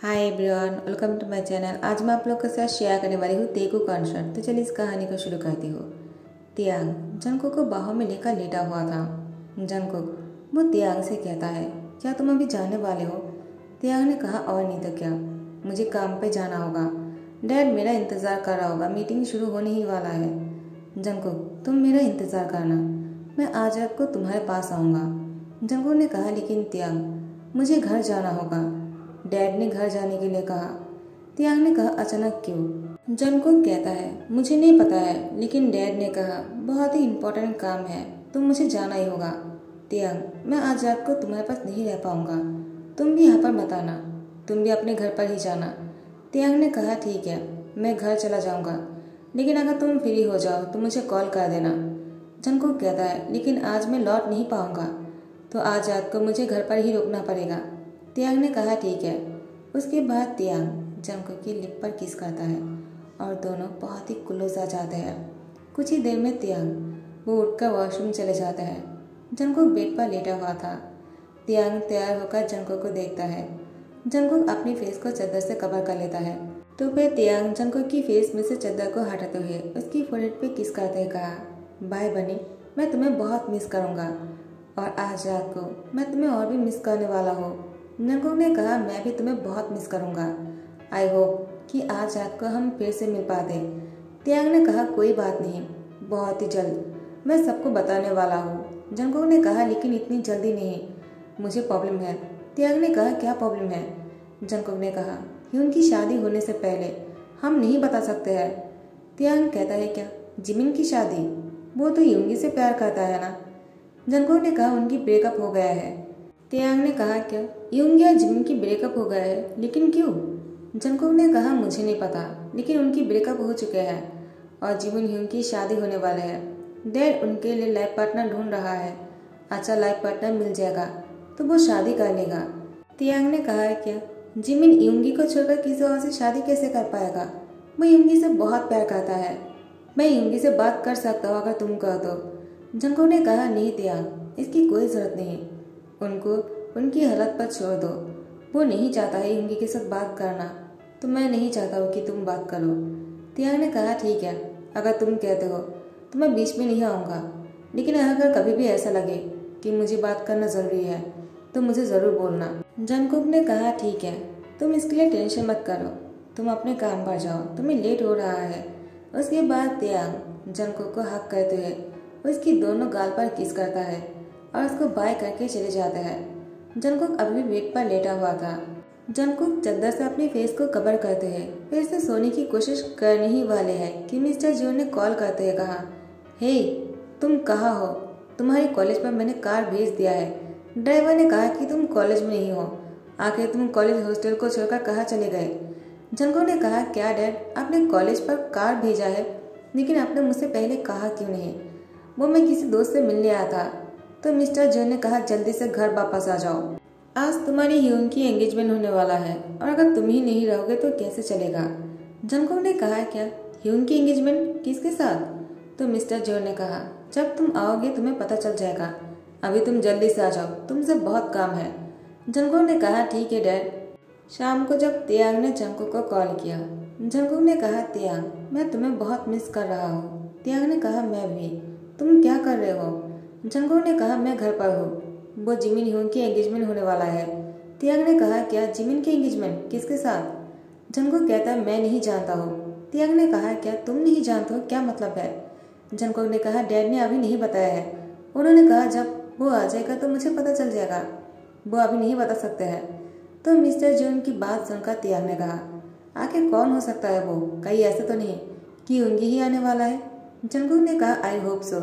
Hi everyone, welcome to my channel. आज मैं आप लोग के साथ शेयर करने वाली हूँ तेगू कॉन्सर्ट। तो चलिए इस कहानी को शुरू करती हूँ। तियांग जंगकुक को बाहों में लेकर लेटा हुआ था। जंगकुक वो तियांग से कहता है, क्या तुम अभी जाने वाले हो? तियांग ने कहा, और नहीं तो क्या, मुझे काम पे जाना होगा। डैड मेरा इंतज़ार कर रहा होगा, मीटिंग शुरू होने ही वाला है। जंगकुक तुम मेरा इंतज़ार करना, मैं आज रात को तुम्हारे पास आऊँगा। जंगकुक ने कहा, लेकिन तियांग मुझे घर जाना होगा। डैड ने घर जाने के लिए कहा। तियांग ने कहा, अचानक क्यों? जंगकुक कहता है, मुझे नहीं पता है, लेकिन डैड ने कहा बहुत ही इम्पोर्टेंट काम है तो मुझे जाना ही होगा। तियांग मैं आज रात को तुम्हारे पास नहीं रह पाऊंगा, तुम भी यहाँ पर मत आना, तुम भी अपने घर पर ही जाना। तियांग ने कहा, ठीक है, मैं घर चला जाऊँगा, लेकिन अगर तुम फ्री हो जाओ तो मुझे कॉल कर देना। जंगकुक कहता है, लेकिन आज मैं लौट नहीं पाऊंगा, तो आज रात को मुझे घर पर ही रुकना पड़ेगा। तियांग ने कहा, ठीक है। उसके बाद तियांग जंगकुक की लिप पर किस करता है और दोनों बहुत ही क्लोज आ जाते हैं। कुछ ही देर में तियांग वो उठकर वॉशरूम चले जाता है। जंगकुक बेड पर लेटा हुआ था। तियांग तैयार होकर जंगकुक को देखता है। जंगकुक अपनी फेस को चादर से कवर कर लेता है। तो फिर तियांग जंगकुक की फेस में से चादर को हटाते हुए उसकी फोrehead पे किस करते हुए कहा, बाय बनी, मैं तुम्हें बहुत मिस करूँगा और आज रात को मैं तुम्हें और भी मिस करने वाला हूँ। जंगकुक ने कहा, मैं भी तुम्हें बहुत मिस करूंगा। आई होप कि आज रात को हम फिर से मिल पाते। तियांग ने कहा, कोई बात नहीं, बहुत ही जल्द मैं सबको बताने वाला हूँ। जंगकुक ने कहा, लेकिन इतनी जल्दी नहीं, मुझे प्रॉब्लम है। तियांग ने कहा, क्या प्रॉब्लम है? जंगकुक ने कहा, ह्यून की शादी होने से पहले हम नहीं बता सकते हैं। तियांग कहता है, क्या जिमिन की शादी? वो तो ह्यून से प्यार करता है ना। जंगकुक ने कहा, उनकी ब्रेकअप हो गया है। तियांग ने कहा, क्या यूंग या जिमिन की ब्रेकअप हो गया है, लेकिन क्यों? जंगकुक ने कहा, मुझे नहीं पता, लेकिन उनकी ब्रेकअप हो चुके हैं और जिमिन ह्यूंग की शादी होने वाले हैं। डैड उनके लिए लाइफ पार्टनर ढूंढ रहा है, अच्छा लाइफ पार्टनर मिल जाएगा तो वो शादी कर लेगा। तियांग ने कहा, क्या जिमिन यूंगी को छोड़कर किसी और से शादी कैसे कर पाएगा? वो यूंगी से बहुत प्यार करता है, मैं यूंगी से बात कर सकता हूँ अगर तुम कहो तो। जंगकुक ने कहा, नहीं तियांग, इसकी कोई जरूरत नहीं, उनको उनकी हालत पर छोड़ दो, वो नहीं चाहता है यूंगी के साथ बात करना, तो मैं नहीं चाहता हूँ कि तुम बात करो। तियांग ने कहा, ठीक है, अगर तुम कहते हो तो मैं बीच में नहीं आऊँगा, लेकिन अगर कभी भी ऐसा लगे कि मुझे बात करना ज़रूरी है तो मुझे ज़रूर बोलना। जंगकुक ने कहा, ठीक है, तुम इसके लिए टेंशन मत करो, तुम अपने काम पर जाओ, तुम्हें लेट हो रहा है। उसके बाद तियांग जंगकुक को हक करते हुए उसकी दोनों गाल पर किस करता है और उसको बाय करके चले जाते हैं। जंगकुक अभी भी बेड पर लेटा हुआ था। जंगकुक चादर से अपने फेस को कवर करते हैं, फिर से सोने की कोशिश करने ही वाले हैं कि मिस्टर जियो ने कॉल करते हुए कहा, हे तुम कहाँ हो? तुम्हारे कॉलेज पर मैंने कार भेज दिया है। ड्राइवर ने कहा कि तुम कॉलेज में नहीं हो, आखिर तुम कॉलेज हॉस्टल को छोड़कर कहाँ चले गए? जंगकुक ने कहा, क्या डैड, आपने कॉलेज पर कार भेजा है, लेकिन आपने मुझसे पहले कहा क्यों नहीं? वो मैं किसी दोस्त से मिलने आया था। तो मिस्टर जो ने कहा, जल्दी से घर वापस आ जाओ, आज तुम्हारी ह्यून की एंगेजमेंट होने वाला है और अगर तुम ही नहीं रहोगे तो कैसे चलेगा? जंगकुक ने कहा, क्या ह्यून की एंगेजमेंट किसके साथ? तो मिस्टर जो ने कहा, जब तुम आओगे तुम्हें पता चल जाएगा, अभी तुम जल्दी से आ जाओ, तुमसे बहुत काम है। जंगकुक ने कहा, ठीक है डैड। शाम को जब तियांग ने जंगकुक को कॉल किया, जंगकुक ने कहा, तियांग मैं तुम्हें बहुत मिस कर रहा हूँ। तियांग ने कहा, मैं भी। तुम क्या कर रहे हो? जंगकुक ने कहा, मैं घर पर हूँ, वो जिमिन ह्यून की एंगेजमेंट होने वाला है। तियांग ने कहा, क्या जिमिन की एंगेजमेंट किसके साथ? जंगकुक कहता है, मैं नहीं जानता हूँ। तियांग ने कहा, क्या तुम नहीं जानते हो, क्या मतलब है? जंगकुक ने कहा, डैड ने अभी नहीं बताया है, उन्होंने कहा जब वो आ जाएगा तो मुझे पता चल जाएगा, वो अभी नहीं बता सकते हैं। तो मिस्टर जून की बात सुनकर तियांग ने कहा, आखिर कौन हो सकता है वो, कहीं ऐसा तो नहीं कि यूंगी ही आने वाला है? जंगकुक ने कहा, आई होप सो,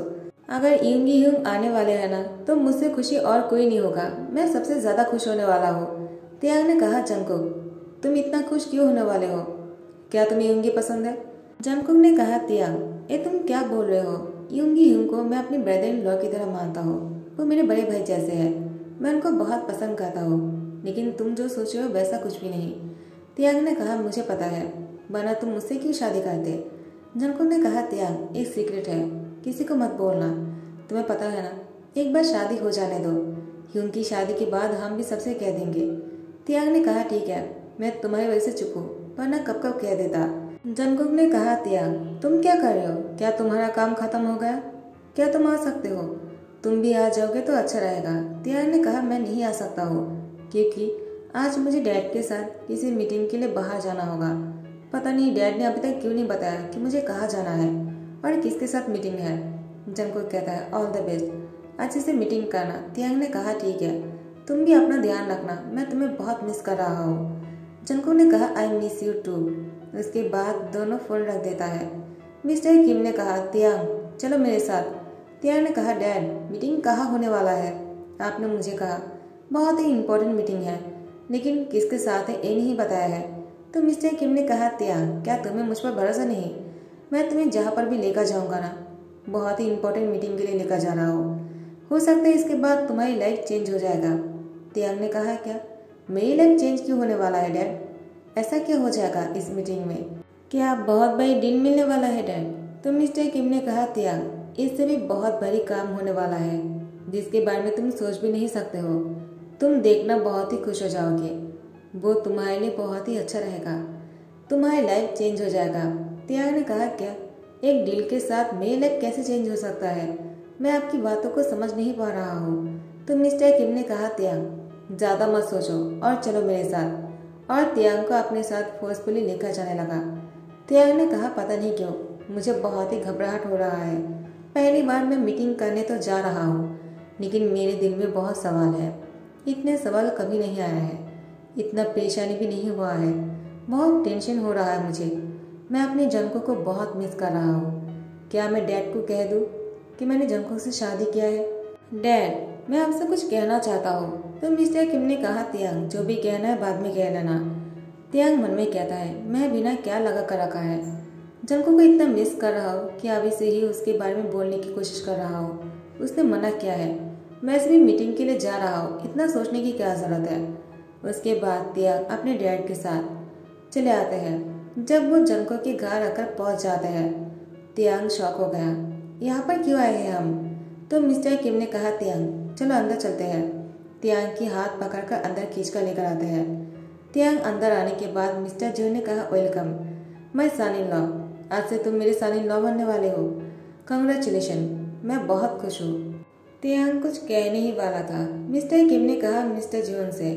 अगर यूंगी ह्यूंग आने वाले हैं ना तो मुझसे खुशी और कोई नहीं होगा, मैं सबसे ज्यादा खुश होने वाला हूँ। तियांग ने कहा, जंगकुक तुम इतना खुश क्यों होने वाले हो, क्या तुम्हें यूंगी पसंद है? जंगकुक ने कहा, तियांग ये तुम क्या बोल रहे हो? यूंगी ह्यूंग को मैं अपनी ब्रदर इन लॉ की तरह मानता हूँ, वो मेरे बड़े भाई जैसे हैं, मैं उनको बहुत पसंद करता हूँ, लेकिन तुम जो सोच रहे हो वैसा कुछ भी नहीं। तियांग ने कहा, मुझे पता है, वरना तुम मुझसे क्यों शादी करते? जंगकुक ने कहा, तियांग एक सीक्रेट है, किसी को मत बोलना, तुम्हें पता है ना, एक बार शादी हो जाने दो, ह्यूंग की शादी के बाद हम भी सबसे कह देंगे। तियांग ने कहा, ठीक है, मैं तुम्हारी वजह से चुप हूँ, वरना कब कब कह देता। जंगकुक ने कहा, तियांग तुम क्या कर रहे हो? क्या तुम्हारा काम खत्म हो गया? क्या तुम आ सकते हो? तुम भी आ जाओगे तो अच्छा रहेगा। तियांग ने कहा, मैं नहीं आ सकता हूँ क्योंकि आज मुझे डैड के साथ किसी मीटिंग के लिए बाहर जाना होगा। पता नहीं डैड ने अभी तक क्यों नहीं बताया कि मुझे कहाँ जाना है और किसके साथ मीटिंग है। जंगकुक कहता है, ऑल द बेस्ट, अच्छे से मीटिंग करना। तियांग ने कहा, ठीक है, तुम भी अपना ध्यान रखना, मैं तुम्हें बहुत मिस कर रहा हूँ। जंगकुक ने कहा, आई मिस यू टू। उसके बाद दोनों फोन रख देता है। मिस्टर किम ने कहा, तियांग चलो मेरे साथ। तियांग ने कहा, डैड मीटिंग कहाँ होने वाला है? आपने मुझे कहा बहुत ही इम्पोर्टेंट मीटिंग है, लेकिन किसके साथ है ये नहीं बताया है। तो मिस्टर किम ने कहा, तियांग क्या तुम्हें मुझ पर भरोसा नहीं? मैं तुम्हें जहाँ पर भी लेकर जाऊँगा ना, बहुत ही इम्पोर्टेंट मीटिंग के लिए लेकर जा रहा हूँ। हो सकता है इसके बाद तुम्हारी लाइफ चेंज हो जाएगा। तियांग ने कहा, क्या मेरी लाइफ चेंज क्यों होने वाला है डैड? ऐसा क्या हो जाएगा इस मीटिंग में? क्या बहुत बड़ी डील मिलने वाला है डैड? तो मिस्टर किम ने कहा, तियांग इससे भी बहुत बड़ी काम होने वाला है जिसके बारे में तुम सोच भी नहीं सकते हो। तुम देखना बहुत ही खुश हो जाओगे, वो तुम्हारे लिए बहुत ही अच्छा रहेगा, तुम्हारी लाइफ चेंज हो जाएगा। तियांग ने कहा, क्या एक डील के साथ मेरी लाइफ कैसे चेंज हो सकता है? मैं आपकी बातों को समझ नहीं पा रहा हूँ। तो मिस्टर किम ने कहा, तियांग ज़्यादा मत सोचो और चलो मेरे साथ। और तियांग को अपने साथ फोर्सफुली लेकर जाने लगा। तियांग ने कहा, पता नहीं क्यों मुझे बहुत ही घबराहट हो रहा है। पहली बार मैं मीटिंग करने तो जा रहा हूँ, लेकिन मेरे दिल में बहुत सवाल है। इतने सवाल कभी नहीं आया है, इतना परेशानी भी नहीं हुआ है। बहुत टेंशन हो रहा है मुझे। मैं अपने जंगकुक को बहुत मिस कर रहा हूँ। क्या मैं डैड को कह दूँ कि मैंने जंगकुक से शादी किया है? डैड मैं आपसे कुछ कहना चाहता हूँ। तो मिस्टर किम ने कहा, तियांग जो भी कहना है बाद में कह लेना। तियांग मन में कहता है, मैं बिना क्या लगा कर रखा है, जंगकुक को इतना मिस कर रहा हूँ कि अभी से ही उसके बारे में बोलने की कोशिश कर रहा हूँ। उसने मना किया है, मैं इस भी मीटिंग के लिए जा रहा हूँ, इतना सोचने की क्या ज़रूरत है। उसके बाद तियांग अपने डैड के साथ चले आते हैं। जब वो जंगकुक के घर आकर पहुँच जाते हैं, तियांग शॉक हो गया, यहाँ पर क्यों आए हैं हम? तो मिस्टर किम ने कहा, तियांग चलो अंदर चलते हैं। तियांग की हाथ पकड़कर अंदर खींचकर लेकर आते हैं। तियांग अंदर आने के बाद मिस्टर जो ने कहा, welcome my son in law, आज से तुम मेरे सन इन लॉ बनने वाले हो। कंग्रेचुलेशन, मैं बहुत खुश हूँ। तियांग कुछ कहने ही वाला था। मिस्टर किम ने कहा मिस्टर जून से,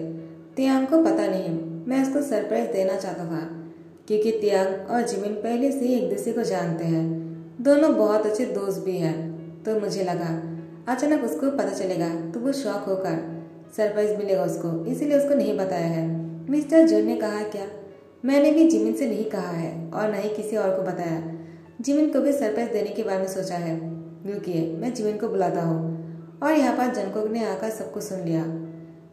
तियांग को पता नहीं, मैं उसको सरप्राइज देना चाहता था क्योंकि तियांग और जिमिन पहले से ही एक दूसरे को जानते हैं, दोनों बहुत अच्छे दोस्त भी हैं। तो मुझे लगा अचानक उसको पता चलेगा तो वो शॉक होकर सरप्राइज मिलेगा उसको, इसीलिए उसको नहीं बताया है। मिस्टर जून ने कहा, क्या मैंने भी जिमिन से नहीं कहा है और न ही किसी और को बताया। जिमिन को भी सरप्राइज देने के बारे में सोचा है, रुकिए मैं जिमिन को बुलाता हूँ। और यहाँ पर जंगकुक ने आकर सब कुछ सुन लिया।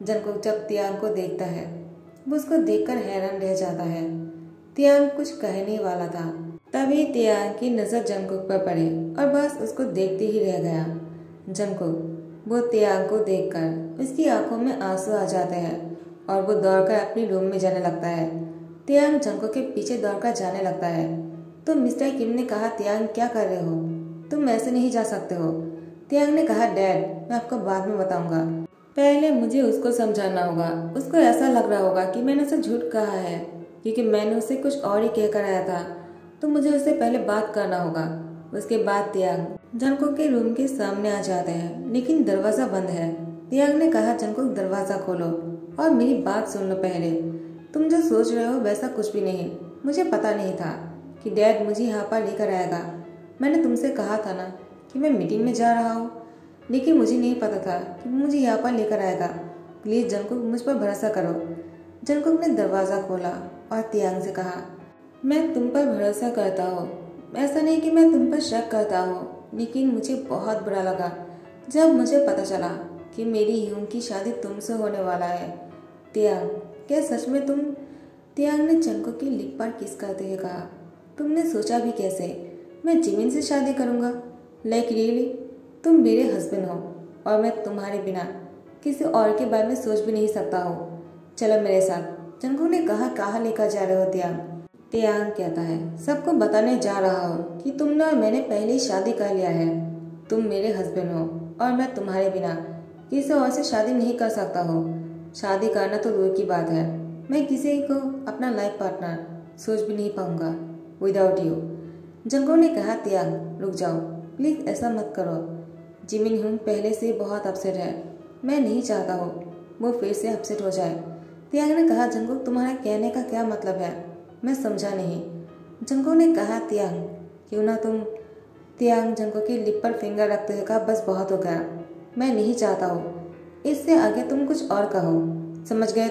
जंगकुक जब तियांग को देखता है वो उसको देखकर हैरान रह जाता है। तियांग कुछ कहने वाला था, तभी तियांग की नजर जंगकुक पर पड़े और बस उसको देखते ही रह गया। जंगकुक वो तियांग को देखकर उसकी आंखों में आंसू आ जाते हैं और वो दौड़कर अपनी रूम में जाने लगता है। तियांग जंगकुक के पीछे दौड़कर जाने लगता है। तो मिस्टर किम ने कहा, तियांग क्या कर रहे हो, तुम ऐसे नहीं जा सकते हो। तियांग ने कहा, डैड मैं आपको बाद में बताऊंगा, पहले मुझे उसको समझाना होगा। उसको ऐसा लग रहा होगा कि मैंने उसे झूठ कहा है क्योंकि मैंने उसे कुछ और ही कहकर आया था, तो मुझे उससे पहले बात करना होगा। उसके बाद तियांग जंगकुक के रूम के सामने आ जाते हैं, लेकिन दरवाजा बंद है। तियांग ने कहा, जंगकुक दरवाजा खोलो और मेरी बात सुन लो पहले। तुम जो सोच रहे हो वैसा कुछ भी नहीं। मुझे पता नहीं था कि डैड मुझे यहाँ पर लेकर आएगा। मैंने तुमसे कहा था ना कि मैं मीटिंग में जा रहा हूँ, लेकिन मुझे नहीं पता था कि मुझे यहाँ पर लेकर आएगा। प्लीज़ जंगकुक मुझ पर भरोसा करो। जंगकुक ने दरवाज़ा खोला और तियांग से कहा, मैं तुम पर भरोसा करता हूँ, ऐसा नहीं कि मैं तुम पर शक करता हूँ, लेकिन मुझे बहुत बुरा लगा जब मुझे पता चला कि मेरी यूं की शादी तुमसे होने वाला है। तियांग क्या सच में तुम? तियांग ने जंगकुक की लिप पर किस करते हुए कहा, तुमने सोचा भी कैसे मैं जिमिन से शादी करूँगा? Like really? तुम मेरे हस्बैंड हो और मैं तुम्हारे बिना किसी और के बारे में सोच भी नहीं सकता हूँ। चलो मेरे साथ। जंगकुक ने कहा, कहाँ लेकर जा रहे हो तियांग? तियांग कहता है, सबको बताने जा रहा हूँ कि तुमने और मैंने पहले ही शादी कर लिया है। तुम मेरे हस्बैंड हो और मैं तुम्हारे बिना किसी और से शादी नहीं कर सकता हूँ। शादी करना तो दूर की बात है, मैं किसी को अपना लाइफ पार्टनर सोच भी नहीं पाऊंगा विदाउट यू। जंगकोक ने कहा, तियांग रुक जाओ, प्लीज ऐसा मत करो। जिमिन ह्यूंग पहले से बहुत अपसेट है, मैं नहीं चाहता हूँ वो फिर से अपसेट हो जाए। तियांग ने कहा, जंगकोक तुम्हारा कहने का क्या मतलब है, मैं समझा नहीं। जंगकोक ने कहा, तियांग क्यों ना तुम। तियांग जंगकोक की लिप पर फिंगर रखते हुए कहा, बस बहुत हो गया, मैं नहीं चाहता हूँ, इससे आगे तुम कुछ और कहो, समझ गए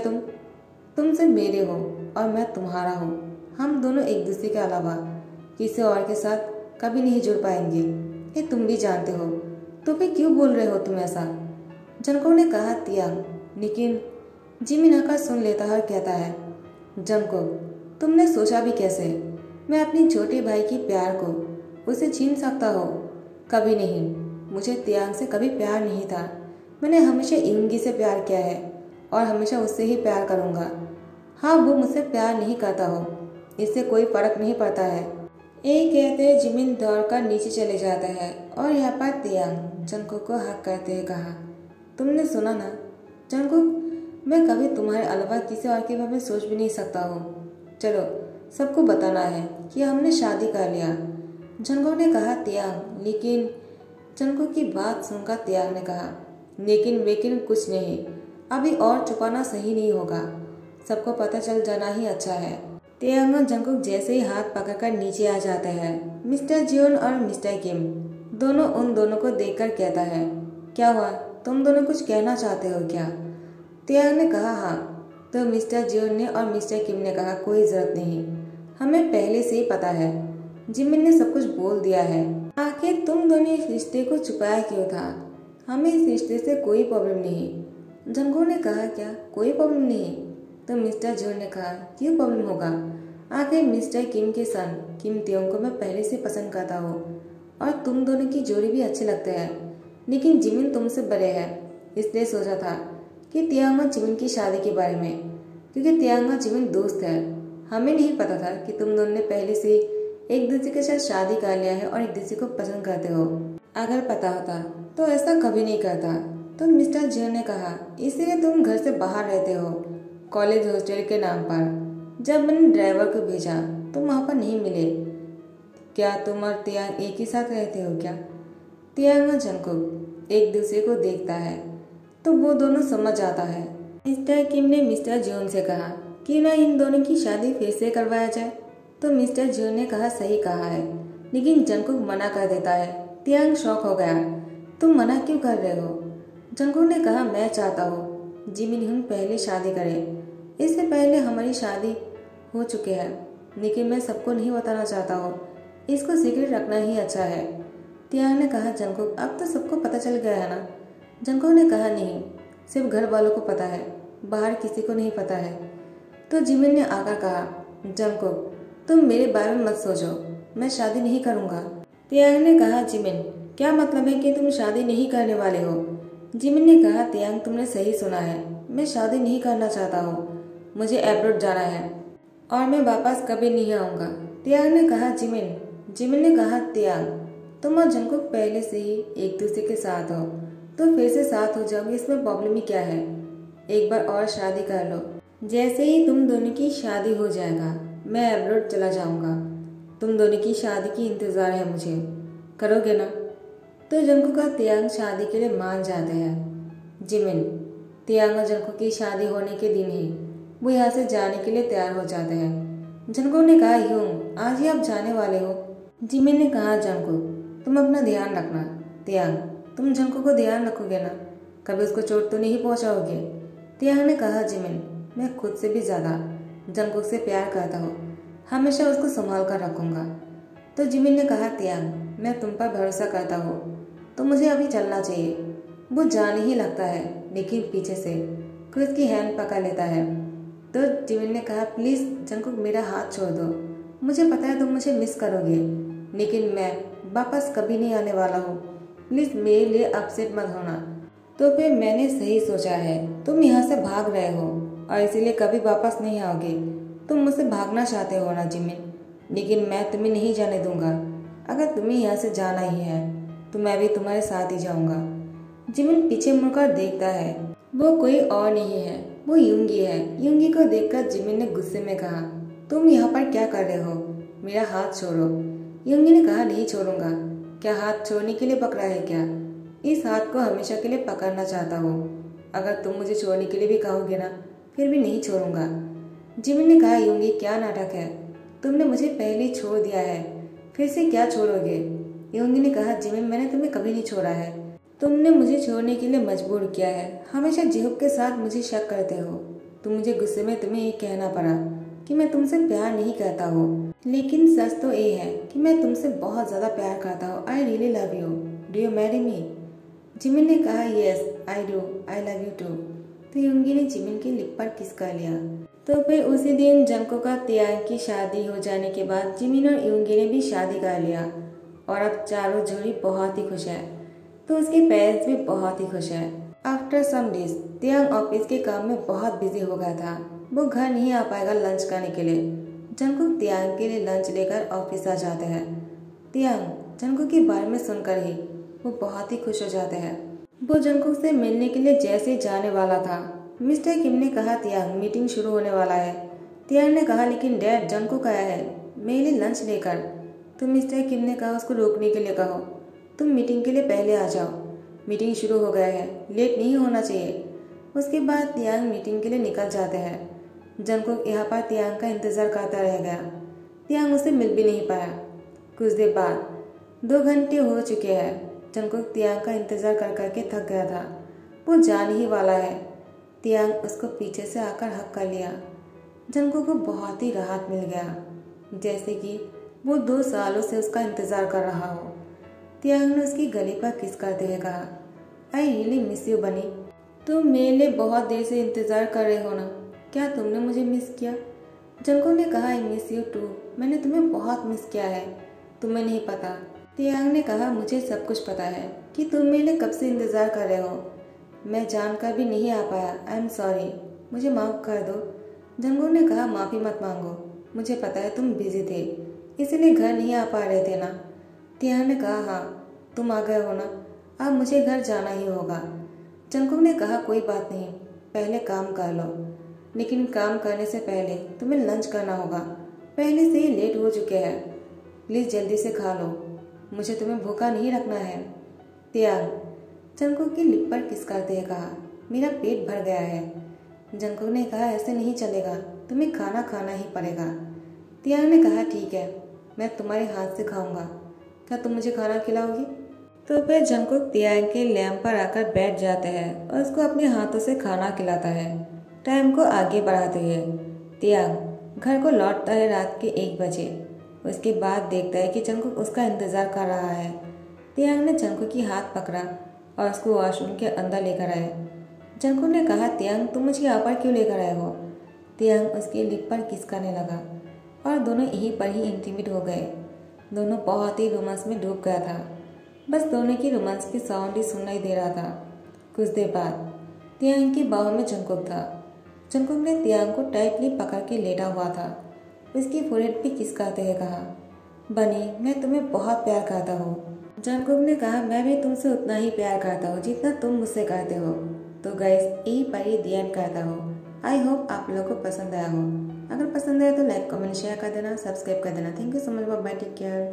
तुम सिर्फ मेरे हो और मैं तुम्हारा हूँ। हम दोनों एक दूसरे के अलावा किसी और के साथ कभी नहीं जुड़ पाएंगे, ये तुम भी जानते हो, तो फिर क्यों बोल रहे हो तुम ऐसा। जंगकोक ने कहा, तियांग लेकिन। जिमिन आकर सुन लेता है और कहता है, जंगकोक तुमने सोचा भी कैसे मैं अपनी छोटे भाई की प्यार को उसे छीन सकता हो। कभी नहीं, मुझे तियांग से कभी प्यार नहीं था, मैंने हमेशा इंगी से प्यार किया है और हमेशा उससे ही प्यार करूँगा। हाँ, वो मुझसे प्यार नहीं करता हो, इससे कोई फर्क नहीं पड़ता है। यही कहते जिमिन दौड़कर नीचे चले जाता है और यहाँ पर तियांग जंगकोक को हक करते हुए कहा, तुमने सुना ना जंगकोक, मैं कभी तुम्हारे अलावा किसी और के बारे में सोच भी नहीं सकता हूँ। चलो सबको बताना है कि हमने शादी कर लिया। जंगकोक ने कहा, तियांग लेकिन। जंगकोक की बात सुनकर तियांग ने कहा, लेकिन कुछ नहीं, अभी और छुपाना सही नहीं होगा, सबको पता चल जाना ही अच्छा है। तियांग और जंगकोक जैसे ही हाथ पकड़कर नीचे आ जाते हैं, मिस्टर जियोन और मिस्टर किम दोनों उन दोनों को देखकर कहता है, क्या हुआ, तुम दोनों कुछ कहना चाहते हो क्या। तियांग ने कहा, हाँ। तो मिस्टर जियोन ने और मिस्टर किम ने कहा, कोई जरूरत नहीं, हमें पहले से ही पता है, जिमिन ने सब कुछ बोल दिया है। आखिर तुम दोनों इस रिश्ते को छुपाया क्यों था, हमें इस रिश्ते से कोई प्रॉब्लम नहीं। जंगकोक ने कहा, क्या कोई प्रॉब्लम नहीं। तो मिस्टर जियोन ने कहा, क्यों प्रॉब्लम होगा, आखिर मिस्टर किम के सन किम तियोंग को मैं पहले से पसंद करता हूँ और तुम दोनों की जोड़ी भी अच्छे लगते हैं, लेकिन जिमिन तुमसे बड़े हैं, इसलिए सोचा था कि तियांग और जिमिन की शादी के बारे में, क्योंकि तियांग और जिमिन दोस्त है। हमें नहीं पता था कि तुम दोनों ने पहले से एक दूसरे के साथ शादी कर लिया है और एक दूसरे को पसंद करते हो। अगर पता होता तो ऐसा कभी नहीं करता। तो मिस्टर जियोन ने कहा, इसलिए तुम घर से बाहर रहते हो कॉलेज हॉस्टल के नाम पर। जब मैंने ड्राइवर को भेजा तुम वहाँ पर नहीं मिले। क्या तुम और तियांग एक ही साथ रहते हो क्या। तियांग और जंगकोक एक दूसरे को देखता है तो वो दोनों समझ आता है। मिस्टर किम ने मिस्टर जियोन से कहा कि ना इन दोनों की शादी फिर से करवाया जाए। तो मिस्टर जियोन ने कहा, सही कहा है, लेकिन जंगकोक मना कर देता है। तियांग शॉक हो गया, तुम मना क्यों कर रहे हो। जंगकोक ने कहा, मैं चाहता हूँ जिमिन ह्यूंग पहले शादी करे, इससे पहले हमारी शादी हो चुकी है, लेकिन मैं सबको नहीं बताना चाहता हूँ, इसको सीक्रेट रखना ही अच्छा है। तियांग ने कहा, जंगकोक अब तो सबको पता चल गया है ना। जंगकोक ने कहा, नहीं, सिर्फ घर वालों को पता है, बाहर किसी को नहीं पता है। तो जिमिन ने आकर कहा, जंगकोक तुम मेरे बारे में मत सोचो, मैं शादी नहीं करूँगा। तियांग ने कहा, जिमिन क्या मतलब है कि तुम शादी नहीं करने वाले हो। जिमिन ने कहा, तियांग तुमने सही सुना है, मैं शादी नहीं करना चाहता हूँ, मुझे अब्रॉड जाना है और मैं वापस कभी नहीं आऊँगा। तियांग ने कहा, जिमिन ने कहा, तियांग तुम और जंगकोक पहले से ही एक दूसरे के साथ हो, तो फिर से साथ हो जाओगे, इसमें प्रॉब्लम ही क्या है। एक बार और शादी कर लो, जैसे ही तुम दोनों की शादी हो जाएगा मैं अब्रॉड चला जाऊंगा। तुम दोनों की शादी की इंतज़ार है मुझे, करोगे ना। तो जंगकोक का तियांग शादी के लिए मान जाते हैं। जिमिन तियांग और जंगकोक की शादी होने के दिन ही वो यहाँ से जाने के लिए तैयार हो जाते हैं। जंगकोक ने कहा, ह्यूंग आज ही आप जाने वाले हो। जिमिन ने कहा, जंगकोक तुम अपना ध्यान रखना। तियांग तुम जंगकोक को ध्यान रखोगे ना, कभी उसको चोट तो नहीं पहुँचाओगे। तियांग ने कहा, जिमिन मैं खुद से भी ज़्यादा जंगकोक से प्यार करता हूँ, हमेशा उसको संभाल कर रखूँगा। तो जिमिन ने कहा, तियांग मैं तुम पर भरोसा करता हूँ, तो मुझे अभी चलना चाहिए। वो जाने ही लगता है, लेकिन पीछे से कोई उसकी हैंड पकड़ लेता है। तो जिमिन ने कहा, प्लीज़ जंगकोक मेरा हाथ छोड़ दो, मुझे पता है तुम मुझे मिस करोगे, लेकिन मैं वापस कभी नहीं आने वाला हूँ, प्लीज़ मेरे लिए अपसेट मत होना। तो फिर मैंने सही सोचा है, तुम यहाँ से भाग रहे हो और इसीलिए कभी वापस नहीं आओगे। तुम मुझसे भागना चाहते हो ना जिमिन, लेकिन मैं तुम्हें नहीं जाने दूंगा। अगर तुम्हें यहाँ से जाना ही है तो मैं भी तुम्हारे साथ ही जाऊंगा। जिमिन पीछे मुड़कर देखता है, वो कोई और नहीं है वो यूंगी है। यूंगी को देखकर जिमिन ने गुस्से में कहा, तुम यहाँ पर क्या कर रहे हो? मेरा हाथ छोड़ो। यूंगी ने कहा, नहीं छोड़ूंगा। क्या हाथ छोड़ने के लिए पकड़ा है क्या? इस हाथ को हमेशा के लिए पकड़ना चाहता हूँ। अगर तुम मुझे छोड़ने के लिए भी कहोगे ना, फिर भी नहीं छोड़ूंगा। जिमिन ने कहा, यूंगी क्या नाटक है? तुमने मुझे पहले ही छोड़ दिया है, फिर से क्या छोड़ोगे? यूंगी ने कहा, जिमिन मैंने तुम्हें कभी नहीं छोड़ा है। तुमने मुझे छोड़ने के लिए मजबूर किया है। हमेशा जिहुक के साथ मुझे शक करते हो। तुम मुझे गुस्से में तुम्हें ये कहना पड़ा कि मैं तुमसे प्यार नहीं करता हूँ, लेकिन सच तो ये है कि मैं तुमसे बहुत ज्यादा प्यार करता हूँ। I really love you. Do you marry me? Jimin ने कहा, yes I do, I love you too. तो यूंगी ने जिमिन की लिप पर किस कर लिया। तो फिर उसी दिन जंगकुक का तियांग की शादी हो जाने के बाद जिमिन और यूंगी ने भी शादी कर लिया और अब चारों जोड़ी बहुत ही खुश है। तो उसके पेरेंट्स भी बहुत ही खुश है। आफ्टर सम डेज तियांग ऑफिस के काम में बहुत बिजी हो गया था। वो घर नहीं आ पाएगा लंच करने के लिए। जंगकुक तियांग के लिए लंच लेकर ऑफिस आ जाते हैं। तियांग जंगकुक के बारे में सुनकर ही वो बहुत ही खुश हो जाते हैं। वो जंगकुक से मिलने के लिए जैसे जाने वाला था, मिस्टर किम ने कहा, तियांग मीटिंग शुरू होने वाला है। तियांग ने कहा, लेकिन डैड जंगकुक आया है मेरे लिए लंच लेकर। तो मिस्टर किम ने कहा, उसको रोकने के लिए कहो, तुम मीटिंग के लिए पहले आ जाओ। मीटिंग शुरू हो गया है, लेट नहीं होना चाहिए। उसके बाद तियांग मीटिंग के लिए निकल जाते हैं। जंगकुक यहाँ पर तियांग का इंतजार करता रह गया। तियांग उसे मिल भी नहीं पाया। कुछ देर बाद 2 घंटे हो चुके हैं। जंगकुक तियांग का इंतजार कर करके थक गया था। वो जाने ही वाला है। तियांग उसको पीछे से आकर हक कर लिया। जंगकुक को बहुत ही राहत मिल गया, जैसे कि वो 2 सालों से उसका इंतजार कर रहा हो। तियांग ने उसकी गले पर किस करते हुए कहा, आई रियली मिस यू बनी। तुम मेरे लिए बहुत देर से इंतजार कर रहे हो ना, क्या तुमने मुझे मिस किया? जंगकुक ने कहा, आई मिस यू टू। मैंने तुम्हें बहुत मिस किया है, तुम्हें नहीं पता। तियांग ने कहा, मुझे सब कुछ पता है कि तुम मेरे लिए कब से इंतजार कर रहे हो। मैं जानकर भी नहीं आ पाया। आई एम सॉरी, मुझे माफ़ कर दो। जंगकुक ने कहा, माफ़ी मत मांगो, मुझे पता है तुम बिजी थे, इसीलिए घर नहीं आ पा रहे थे ना। तियांग ने कहा, हाँ तुम आ गए हो ना, अब मुझे घर जाना ही होगा। जंगकुक ने कहा, कोई बात नहीं, पहले काम कर लो, लेकिन काम करने से पहले तुम्हें लंच करना होगा। पहले से ही लेट हो चुके हैं, प्लीज़ जल्दी से खा लो, मुझे तुम्हें भूखा नहीं रखना है। तियांग जंगकुक की लिप पर किस करते हुए कहा, मेरा पेट भर गया है। जंगकुक ने कहा, ऐसे नहीं चलेगा, तुम्हें खाना खाना ही पड़ेगा। तियांग ने कहा, ठीक है, मैं तुम्हारे हाथ से खाऊंगा, क्या तुम मुझे खाना खिलाओगी? तो फिर जंगकुक तियांग के लैंप पर आकर बैठ जाते हैं और उसको अपने हाथों से खाना खिलाता है। टाइम को आगे बढ़ाते हुए तियांग घर को लौटता है रात के 1 बजे। उसके बाद देखता है कि जंगकुक उसका इंतजार कर रहा है। तियांग ने जंगकुक की हाथ पकड़ा और उसको वॉशरूम के अंदर लेकर आए। जंगकुक ने कहा, तियांग तुम मुझे यहाँ पर क्यों लेकर आए हो? तियांग उसके लिप पर किस करने लगा और दोनों यहीं पर ही इंटीमेट हो गए। दोनों बहुत ही रोमांस में डूब गया था। बस दोनों की रोमांस की साउंड ही सुनाई दे रहा था। कुछ देर बाद तियांग की बाहों में जंगकुक था। जंगकुक ने तियांग को टाइटली पकड़ के लेटा हुआ था। उसकी फोrehead पे किस करते हुए कहा, बनी मैं तुम्हें बहुत प्यार करता हूँ। जंगकुक ने कहा, मैं भी तुमसे उतना ही प्यार करता हूँ जितना तुम मुझसे करते हो। तो गाइस यही पर ही दी एंड करता हूँ। आई होप आप लोगों को पसंद आया हो। अगर पसंद आया तो लाइक कमेंट शेयर कर देना, सब्सक्राइब कर देना। Thank you so much, bye, take care.